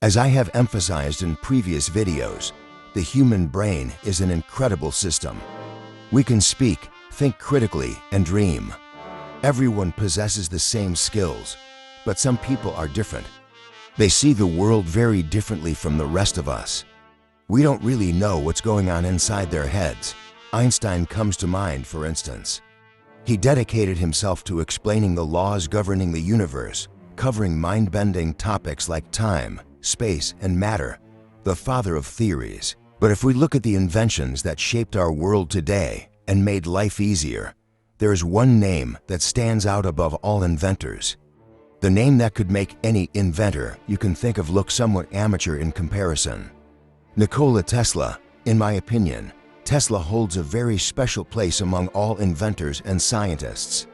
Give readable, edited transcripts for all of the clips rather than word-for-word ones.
As I have emphasized in previous videos, the human brain is an incredible system. We can speak, think critically, and dream. Everyone possesses the same skills, but some people are different. They see the world very differently from the rest of us. We don't really know what's going on inside their heads. Einstein comes to mind, for instance. He dedicated himself to explaining the laws governing the universe, covering mind-bending topics like time, space, and matter, the father of theories. But if we look at the inventions that shaped our world today and made life easier, there is one name that stands out above all inventors. The name that could make any inventor you can think of look somewhat amateur in comparison. Nikola Tesla. In my opinion, Tesla holds a very special place among all inventors and scientists.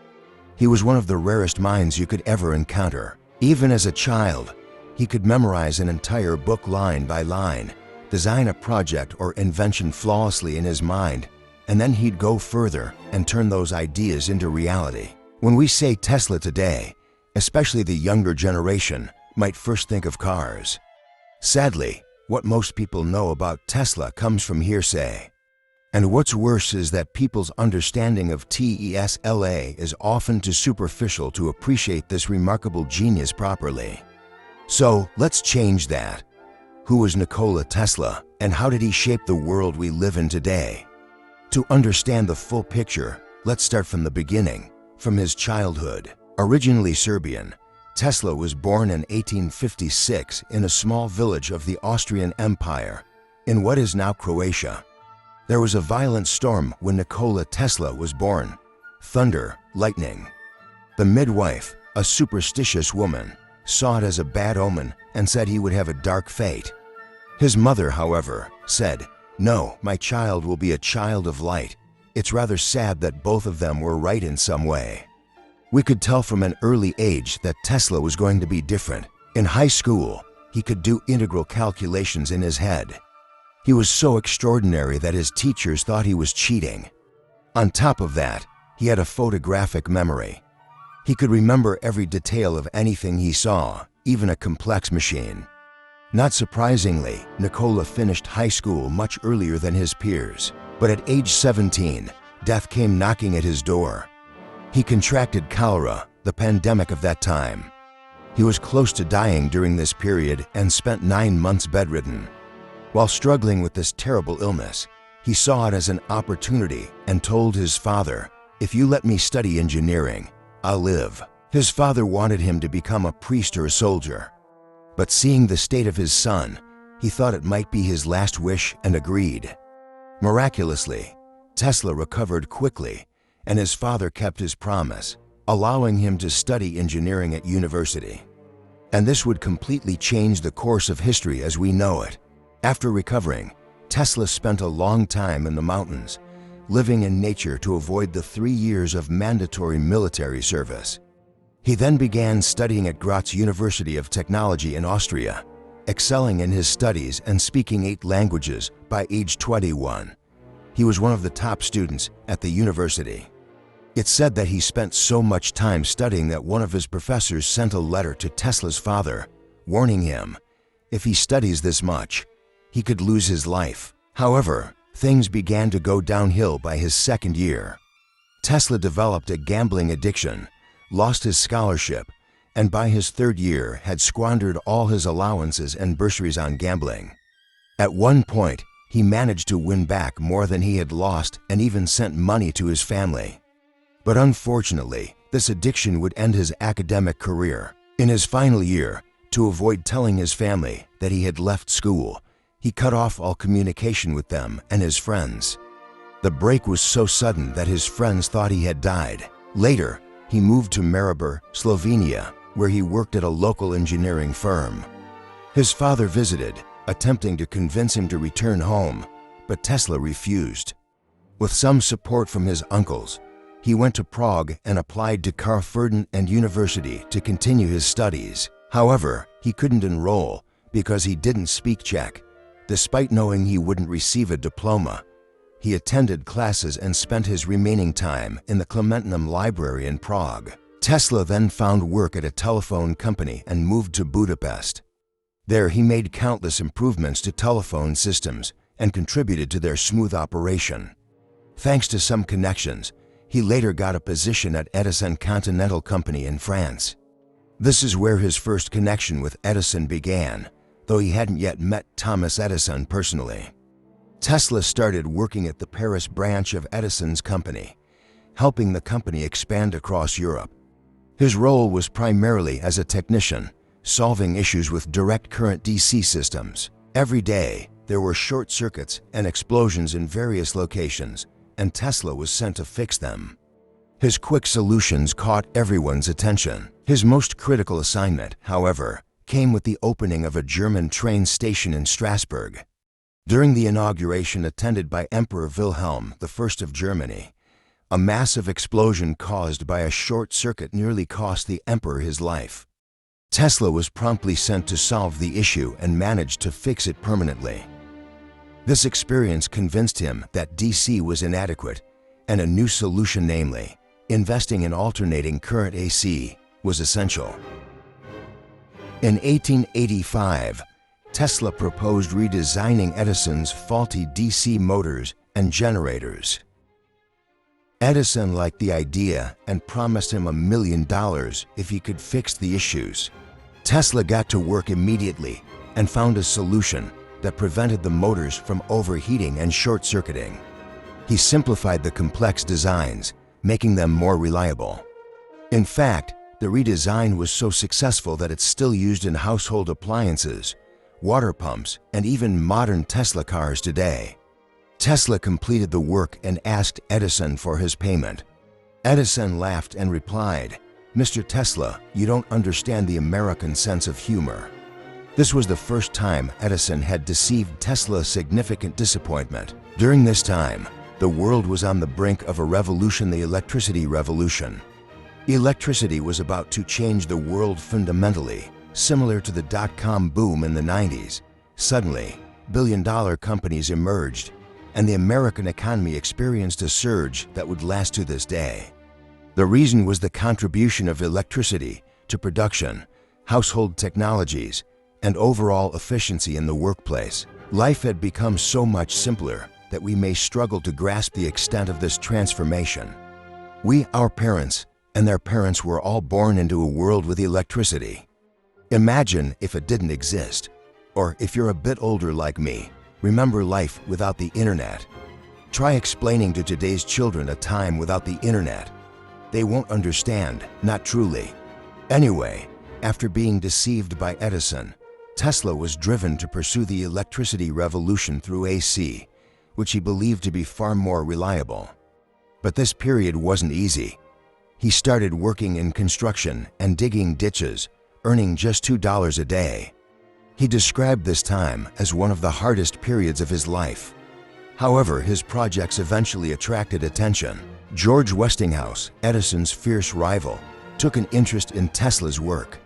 He was one of the rarest minds you could ever encounter. Even as a child, he could memorize an entire book line by line, design a project or invention flawlessly in his mind, and then he'd go further and turn those ideas into reality. When we say Tesla today, especially the younger generation, might first think of cars. Sadly, what most people know about Tesla comes from hearsay. And what's worse is that people's understanding of Tesla is often too superficial to appreciate this remarkable genius properly. So let's change that. Who was Nikola Tesla, and how did he shape the world we live in today? To understand the full picture, let's start from the beginning, from his childhood. Originally Serbian, Tesla was born in 1856 in a small village of the Austrian Empire, in what is now Croatia. There was a violent storm when Nikola Tesla was born. Thunder, lightning. The midwife, a superstitious woman, saw it as a bad omen and said he would have a dark fate. His mother, however, said, "No, my child will be a child of light." It's rather sad that both of them were right in some way. We could tell from an early age that Tesla was going to be different. In high school, he could do integral calculations in his head. He was so extraordinary that his teachers thought he was cheating. On top of that, he had a photographic memory. He could remember every detail of anything he saw, even a complex machine. Not surprisingly, Nikola finished high school much earlier than his peers. But at age 17, death came knocking at his door. He contracted cholera, the pandemic of that time. He was close to dying during this period and spent 9 months bedridden. While struggling with this terrible illness, he saw it as an opportunity and told his father, "If you let me study engineering, I'll live." His father wanted him to become a priest or a soldier. But seeing the state of his son, he thought it might be his last wish and agreed. Miraculously, Tesla recovered quickly, and his father kept his promise, allowing him to study engineering at university. And this would completely change the course of history as we know it. After recovering, Tesla spent a long time in the mountains, living in nature to avoid the 3 years of mandatory military service. He then began studying at Graz University of Technology in Austria, excelling in his studies and speaking 8 languages by age 21. He was one of the top students at the university. It's said that he spent so much time studying that one of his professors sent a letter to Tesla's father, warning him, if he studies this much, he could lose his life. However, things began to go downhill by his 2nd year. Tesla developed a gambling addiction, lost his scholarship, and by his 3rd year had squandered all his allowances and bursaries on gambling. At one point, he managed to win back more than he had lost and even sent money to his family. But unfortunately, this addiction would end his academic career. In his final year, to avoid telling his family that he had left school, he cut off all communication with them and his friends. The break was so sudden that his friends thought he had died. Later, he moved to Maribor, Slovenia, where he worked at a local engineering firm. His father visited, attempting to convince him to return home, but Tesla refused. With some support from his uncles, he went to Prague and applied to Karl Ferdinand University to continue his studies. However, he couldn't enroll because he didn't speak Czech. Despite knowing he wouldn't receive a diploma, he attended classes and spent his remaining time in the Clementinum Library in Prague. Tesla then found work at a telephone company and moved to Budapest. There he made countless improvements to telephone systems and contributed to their smooth operation. Thanks to some connections, he later got a position at Edison Continental Company in France. This is where his first connection with Edison began, though he hadn't yet met Thomas Edison personally. Tesla started working at the Paris branch of Edison's company, helping the company expand across Europe. His role was primarily as a technician, solving issues with direct current DC systems. Every day, there were short circuits and explosions in various locations, and Tesla was sent to fix them. His quick solutions caught everyone's attention. His most critical assignment, however, came with the opening of a German train station in Strasbourg. During the inauguration attended by Emperor Wilhelm I of Germany, a massive explosion caused by a short circuit nearly cost the emperor his life. Tesla was promptly sent to solve the issue and managed to fix it permanently. This experience convinced him that DC was inadequate, and a new solution, namely, investing in alternating current AC, was essential. In 1885, Tesla proposed redesigning Edison's faulty DC motors and generators. Edison liked the idea and promised him $1 million if he could fix the issues. Tesla got to work immediately and found a solution that prevented the motors from overheating and short-circuiting. He simplified the complex designs, making them more reliable. In fact, the redesign was so successful that it's still used in household appliances, water pumps, and even modern Tesla cars today. Tesla completed the work and asked Edison for his payment. Edison laughed and replied, "Mr. Tesla, you don't understand the American sense of humor." This was the first time Edison had deceived Tesla, a significant disappointment. During this time, the world was on the brink of a revolution, the electricity revolution. Electricity was about to change the world fundamentally, similar to the dot-com boom in the 90s. Suddenly, billion-dollar companies emerged, and the American economy experienced a surge that would last to this day. The reason was the contribution of electricity to production, household technologies, and overall efficiency in the workplace. Life had become so much simpler that we may struggle to grasp the extent of this transformation. We, our parents, and their parents were all born into a world with electricity. Imagine if it didn't exist. Or if you're a bit older like me, remember life without the internet. Try explaining to today's children a time without the internet. They won't understand, not truly. Anyway, after being deceived by Edison, Tesla was driven to pursue the electricity revolution through AC, which he believed to be far more reliable. But this period wasn't easy. He started working in construction and digging ditches, earning just $2 a day. He described this time as one of the hardest periods of his life. However, his projects eventually attracted attention. George Westinghouse, Edison's fierce rival, took an interest in Tesla's work.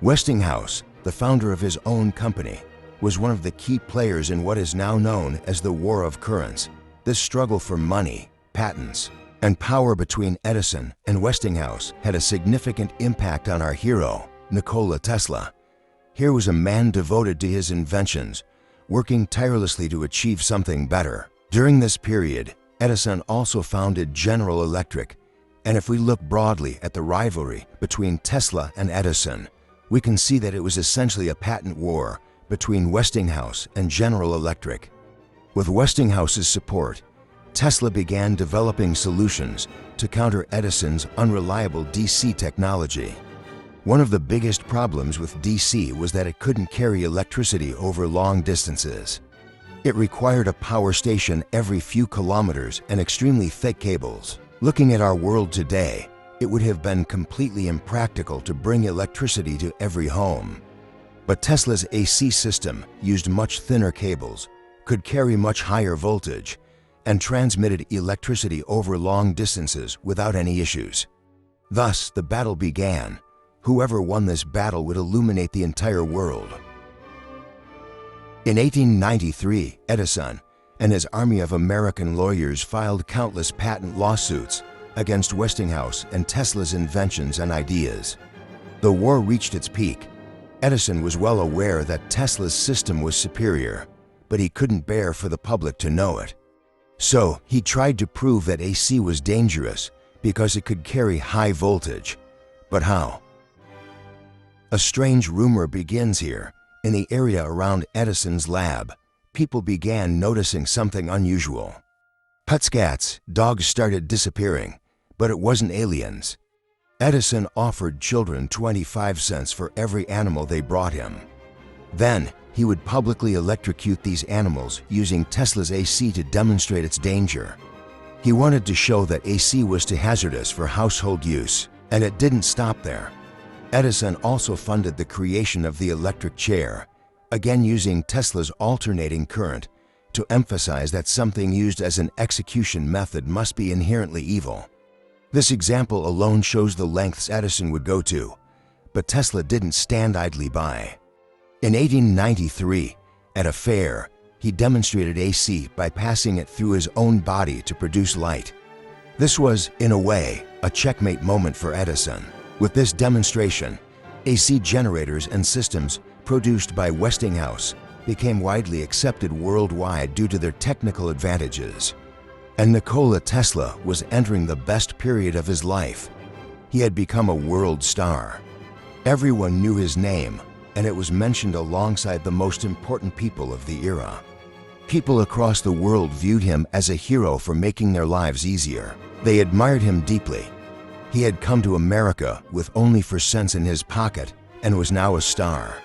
Westinghouse, the founder of his own company, was one of the key players in what is now known as the War of Currents. This struggle for money, patents, and power between Edison and Westinghouse had a significant impact on our hero, Nikola Tesla. Here was a man devoted to his inventions, working tirelessly to achieve something better. During this period, Edison also founded General Electric, and if we look broadly at the rivalry between Tesla and Edison, we can see that it was essentially a patent war between Westinghouse and General Electric. With Westinghouse's support, Tesla began developing solutions to counter Edison's unreliable DC technology. One of the biggest problems with DC was that it couldn't carry electricity over long distances. It required a power station every few kilometers and extremely thick cables. Looking at our world today, it would have been completely impractical to bring electricity to every home. But Tesla's AC system used much thinner cables, could carry much higher voltage, and transmitted electricity over long distances without any issues. Thus, the battle began. Whoever won this battle would illuminate the entire world. In 1893, Edison and his army of American lawyers filed countless patent lawsuits against Westinghouse and Tesla's inventions and ideas. The war reached its peak, Edison was well aware that Tesla's system was superior, but he couldn't bear for the public to know it. So he tried to prove that AC was dangerous because it could carry high voltage. But how? A strange rumor begins here. In the area around Edison's lab, people began noticing something unusual. Pets, dogs started disappearing, but it wasn't aliens. Edison offered children 25 cents for every animal they brought him. Then, he would publicly electrocute these animals using Tesla's AC to demonstrate its danger. He wanted to show that AC was too hazardous for household use, and it didn't stop there. Edison also funded the creation of the electric chair, again using Tesla's alternating current to emphasize that something used as an execution method must be inherently evil. This example alone shows the lengths Edison would go to, but Tesla didn't stand idly by. In 1893, at a fair, he demonstrated AC by passing it through his own body to produce light. This was, in a way, a checkmate moment for Edison. With this demonstration, AC generators and systems produced by Westinghouse became widely accepted worldwide due to their technical advantages. And Nikola Tesla was entering the best period of his life. He had become a world star. Everyone knew his name, and it was mentioned alongside the most important people of the era. People across the world viewed him as a hero for making their lives easier. They admired him deeply. He had come to America with only 4 cents in his pocket and was now a star.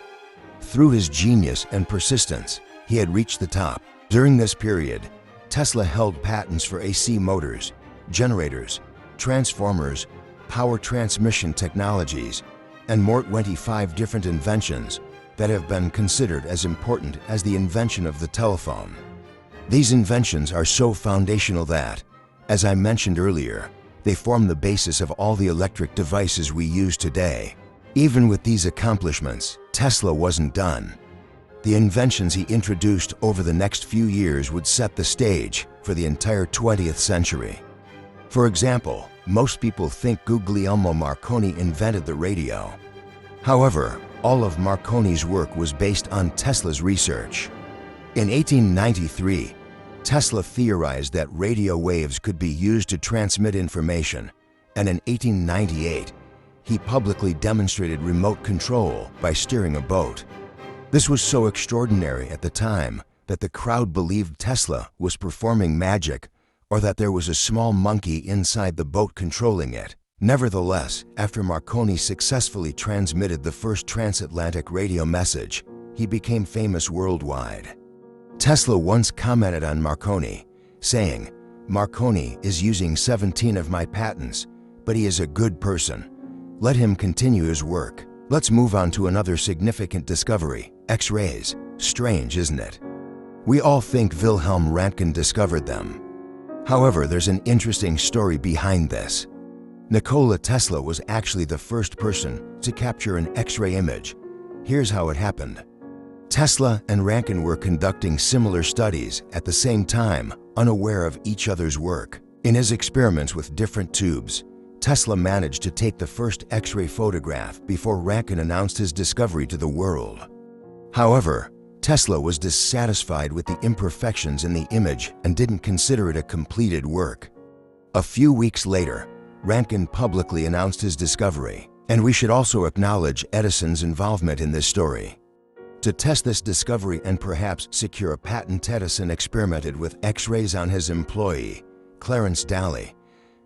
Through his genius and persistence, he had reached the top. During this period, Tesla held patents for AC motors, generators, transformers, power transmission technologies, and more than 25 different inventions that have been considered as important as the invention of the telephone. These inventions are so foundational that, as I mentioned earlier, they form the basis of all the electric devices we use today. Even with these accomplishments, Tesla wasn't done. The inventions he introduced over the next few years would set the stage for the entire 20th century. For example, most people think Guglielmo Marconi invented the radio. However, all of Marconi's work was based on Tesla's research. In 1893, Tesla theorized that radio waves could be used to transmit information, and in 1898, he publicly demonstrated remote control by steering a boat. This was so extraordinary at the time that the crowd believed Tesla was performing magic or that there was a small monkey inside the boat controlling it. Nevertheless, after Marconi successfully transmitted the first transatlantic radio message, he became famous worldwide. Tesla once commented on Marconi, saying, "Marconi is using 17 of my patents, but he is a good person. Let him continue his work." Let's move on to another significant discovery, X-rays. Strange, isn't it? We all think Wilhelm Röntgen discovered them. However, there's an interesting story behind this. Nikola Tesla was actually the first person to capture an X-ray image. Here's how it happened. Tesla and Röntgen were conducting similar studies at the same time, unaware of each other's work. In his experiments with different tubes, Tesla managed to take the first X-ray photograph before Röntgen announced his discovery to the world. However, Tesla was dissatisfied with the imperfections in the image and didn't consider it a completed work. A few weeks later, Röntgen publicly announced his discovery, and we should also acknowledge Edison's involvement in this story. To test this discovery and perhaps secure a patent, Edison experimented with X-rays on his employee, Clarence Daly.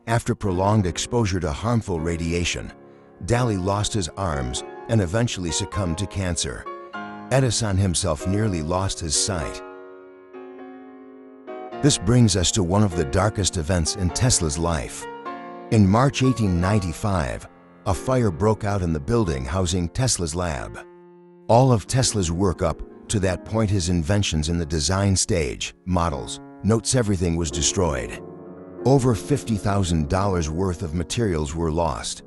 After prolonged exposure to harmful radiation, Daly lost his arms and eventually succumbed to cancer. Edison himself nearly lost his sight. This brings us to one of the darkest events in Tesla's life. In March 1895, a fire broke out in the building housing Tesla's lab. All of Tesla's work up to that point, his inventions in the design stage, models, notes, everything was destroyed. Over $50,000 worth of materials were lost.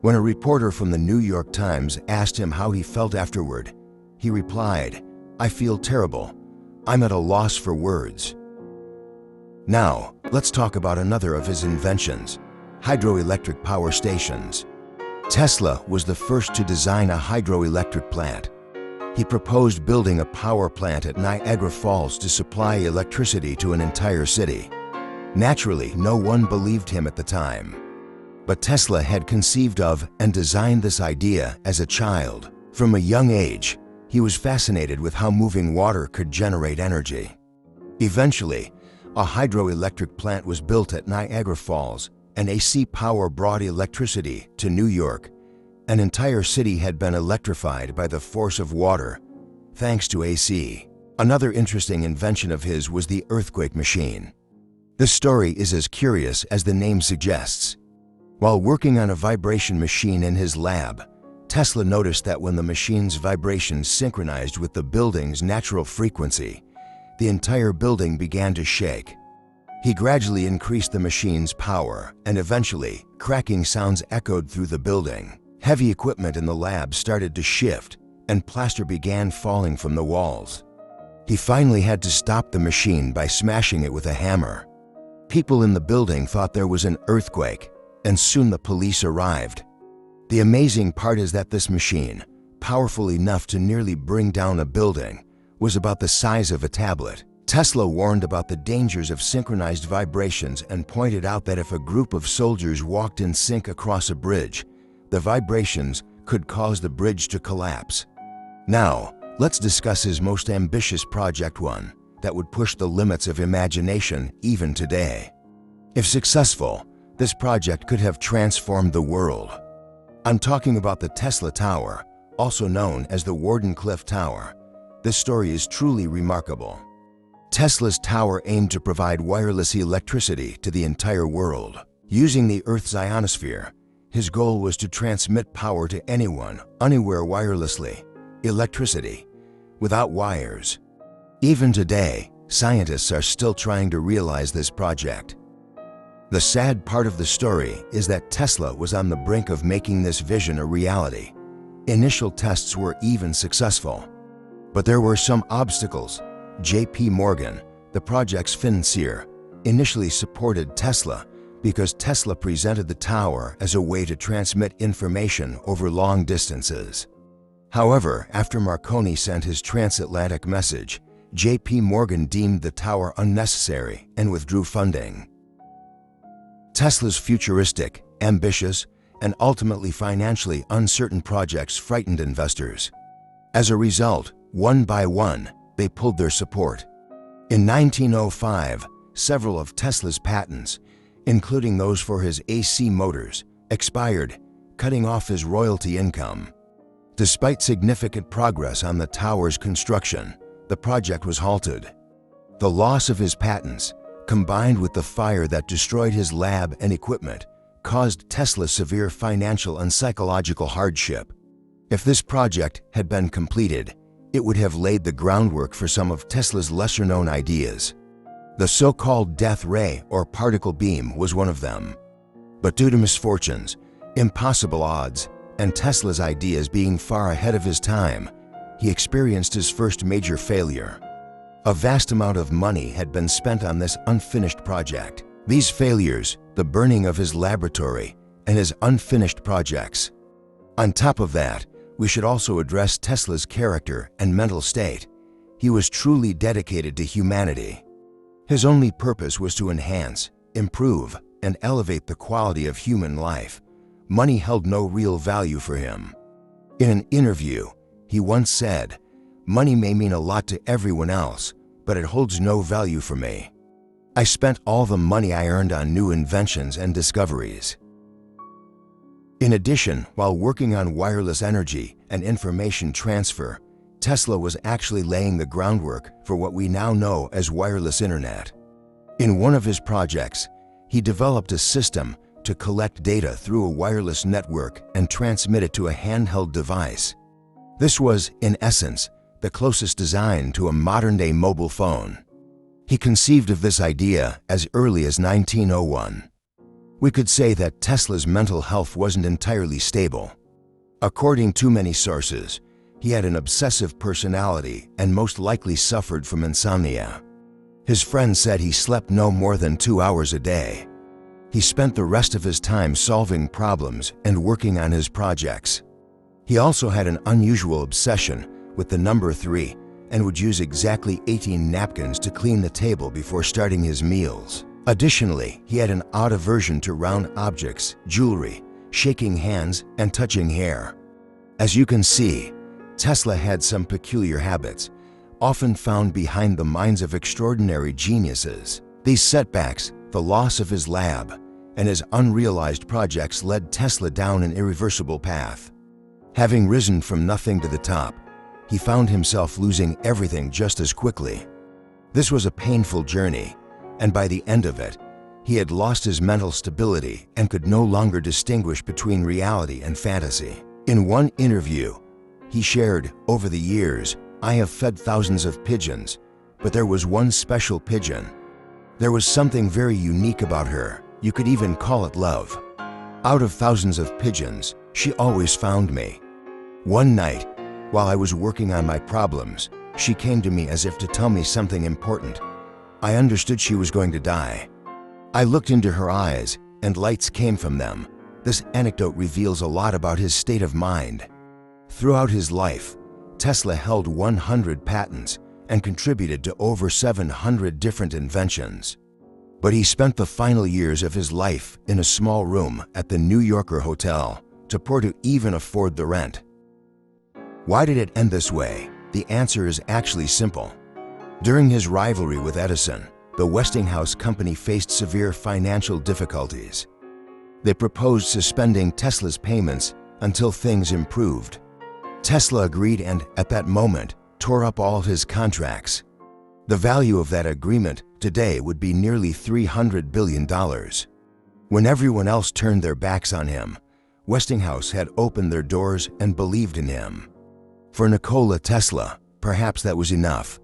When a reporter from the New York Times asked him how he felt afterward, he replied, "I feel terrible. I'm at a loss for words." Now, let's talk about another of his inventions, hydroelectric power stations. Tesla was the first to design a hydroelectric plant. He proposed building a power plant at Niagara Falls to supply electricity to an entire city. Naturally, no one believed him at the time. But Tesla had conceived of and designed this idea as a child. From a young age, he was fascinated with how moving water could generate energy. Eventually, a hydroelectric plant was built at Niagara Falls, and AC power brought electricity to New York. An entire city had been electrified by the force of water, thanks to AC. Another interesting invention of his was the earthquake machine. This story is as curious as the name suggests. While working on a vibration machine in his lab, Tesla noticed that when the machine's vibrations synchronized with the building's natural frequency, the entire building began to shake. He gradually increased the machine's power, and eventually, cracking sounds echoed through the building. Heavy equipment in the lab started to shift, and plaster began falling from the walls. He finally had to stop the machine by smashing it with a hammer. People in the building thought there was an earthquake, and soon the police arrived. The amazing part is that this machine, powerful enough to nearly bring down a building, was about the size of a tablet. Tesla warned about the dangers of synchronized vibrations and pointed out that if a group of soldiers walked in sync across a bridge, the vibrations could cause the bridge to collapse. Now, let's discuss his most ambitious project, one that would push the limits of imagination even today. If successful, this project could have transformed the world. I'm talking about the Tesla Tower, also known as the Wardenclyffe Tower. This story is truly remarkable. Tesla's tower aimed to provide wireless electricity to the entire world. Using the Earth's ionosphere, his goal was to transmit power to anyone, anywhere wirelessly, electricity, without wires. Even today, scientists are still trying to realize this project. The sad part of the story is that Tesla was on the brink of making this vision a reality. Initial tests were even successful. But there were some obstacles. J.P. Morgan, the project's financier, initially supported Tesla because Tesla presented the tower as a way to transmit information over long distances. However, after Marconi sent his transatlantic message, J.P. Morgan deemed the tower unnecessary and withdrew funding. Tesla's futuristic, ambitious, and ultimately financially uncertain projects frightened investors. As a result, one by one, they pulled their support. In 1905, several of Tesla's patents, including those for his AC motors, expired, cutting off his royalty income. Despite significant progress on the tower's construction, the project was halted. The loss of his patents, combined with the fire that destroyed his lab and equipment, caused Tesla severe financial and psychological hardship. If this project had been completed, it would have laid the groundwork for some of Tesla's lesser-known ideas. The so-called death ray or particle beam was one of them. But due to misfortunes, impossible odds, and Tesla's ideas being far ahead of his time, he experienced his first major failure. A vast amount of money had been spent on this unfinished project. These failures, the burning of his laboratory, and his unfinished projects. On top of that, we should also address Tesla's character and mental state. He was truly dedicated to humanity. His only purpose was to enhance, improve, and elevate the quality of human life. Money held no real value for him. In an interview, he once said, "Money may mean a lot to everyone else, but it holds no value for me. I spent all the money I earned on new inventions and discoveries." In addition, while working on wireless energy and information transfer, Tesla was actually laying the groundwork for what we now know as wireless internet. In one of his projects, he developed a system to collect data through a wireless network and transmit it to a handheld device. This was, in essence, the closest design to a modern-day mobile phone. He conceived of this idea as early as 1901. We could say that Tesla's mental health wasn't entirely stable. According to many sources, he had an obsessive personality and most likely suffered from insomnia. His friends said he slept no more than 2 hours a day. He spent the rest of his time solving problems and working on his projects. He also had an unusual obsession with the number 3 and would use exactly 18 napkins to clean the table before starting his meals. Additionally, he had an odd aversion to round objects, jewelry, shaking hands, and touching hair. As you can see, Tesla had some peculiar habits, often found behind the minds of extraordinary geniuses. These setbacks, the loss of his lab, and his unrealized projects led Tesla down an irreversible path. Having risen from nothing to the top, he found himself losing everything just as quickly. This was a painful journey, and by the end of it, he had lost his mental stability and could no longer distinguish between reality and fantasy. In one interview, he shared, "Over the years, I have fed thousands of pigeons, but there was one special pigeon. There was something very unique about her. You could even call it love. Out of thousands of pigeons, she always found me. One night, while I was working on my problems, she came to me as if to tell me something important. I understood she was going to die. I looked into her eyes, and lights came from them." This anecdote reveals a lot about his state of mind. Throughout his life, Tesla held 100 patents and contributed to over 700 different inventions. But he spent the final years of his life in a small room at the New Yorker hotel, too poor to even afford the rent. Why did it end this way? The answer is actually simple. During his rivalry with Edison, the Westinghouse company faced severe financial difficulties. They proposed suspending Tesla's payments until things improved. Tesla agreed and, at that moment, tore up all his contracts. The value of that agreement today would be nearly $300 billion. When everyone else turned their backs on him, Westinghouse had opened their doors and believed in him. For Nikola Tesla, perhaps that was enough.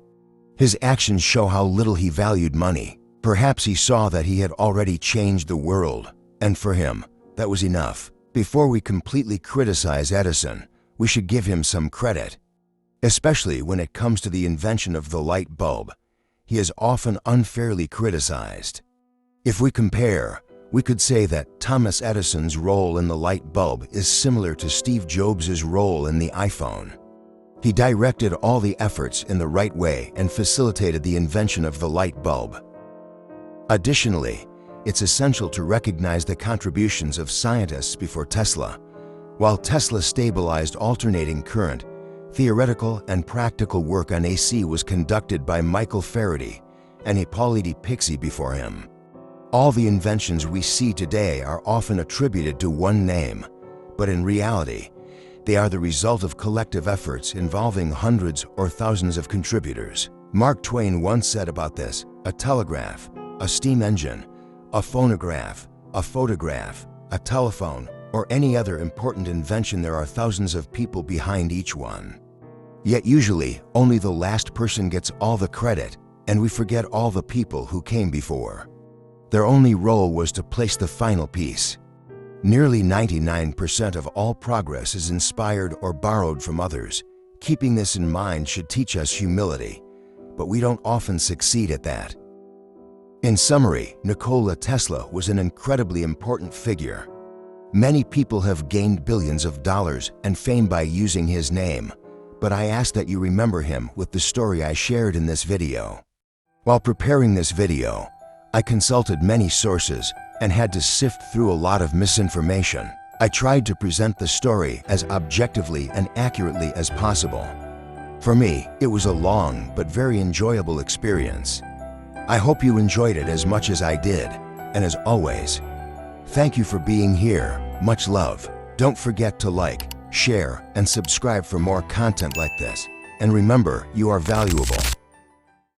His actions show how little he valued money. Perhaps he saw that he had already changed the world, and for him, that was enough. Before we completely criticize Edison, we should give him some credit. Especially when it comes to the invention of the light bulb, he is often unfairly criticized. If we compare, we could say that Thomas Edison's role in the light bulb is similar to Steve Jobs' role in the iPhone. He directed all the efforts in the right way and facilitated the invention of the light bulb. Additionally, it's essential to recognize the contributions of scientists before Tesla. While Tesla stabilized alternating current, theoretical and practical work on AC was conducted by Michael Faraday and Hippolyte Pixii before him. All the inventions we see today are often attributed to one name, but in reality, they are the result of collective efforts involving hundreds or thousands of contributors. Mark Twain once said about this, "A telegraph, a steam engine, a phonograph, a photograph, a telephone, or any other important invention, there are thousands of people behind each one. Yet usually, only the last person gets all the credit, and we forget all the people who came before. Their only role was to place the final piece." Nearly 99% of all progress is inspired or borrowed from others. Keeping this in mind should teach us humility, but we don't often succeed at that. In summary, Nikola Tesla was an incredibly important figure. Many people have gained billions of dollars and fame by using his name, but I ask that you remember him with the story I shared in this video. While preparing this video, I consulted many sources and had to sift through a lot of misinformation. I tried to present the story as objectively and accurately as possible. For me, it was a long but very enjoyable experience. I hope you enjoyed it as much as I did, and as always, thank you for being here. Much love. Don't forget to like, share, and subscribe for more content like this. And remember, you are valuable.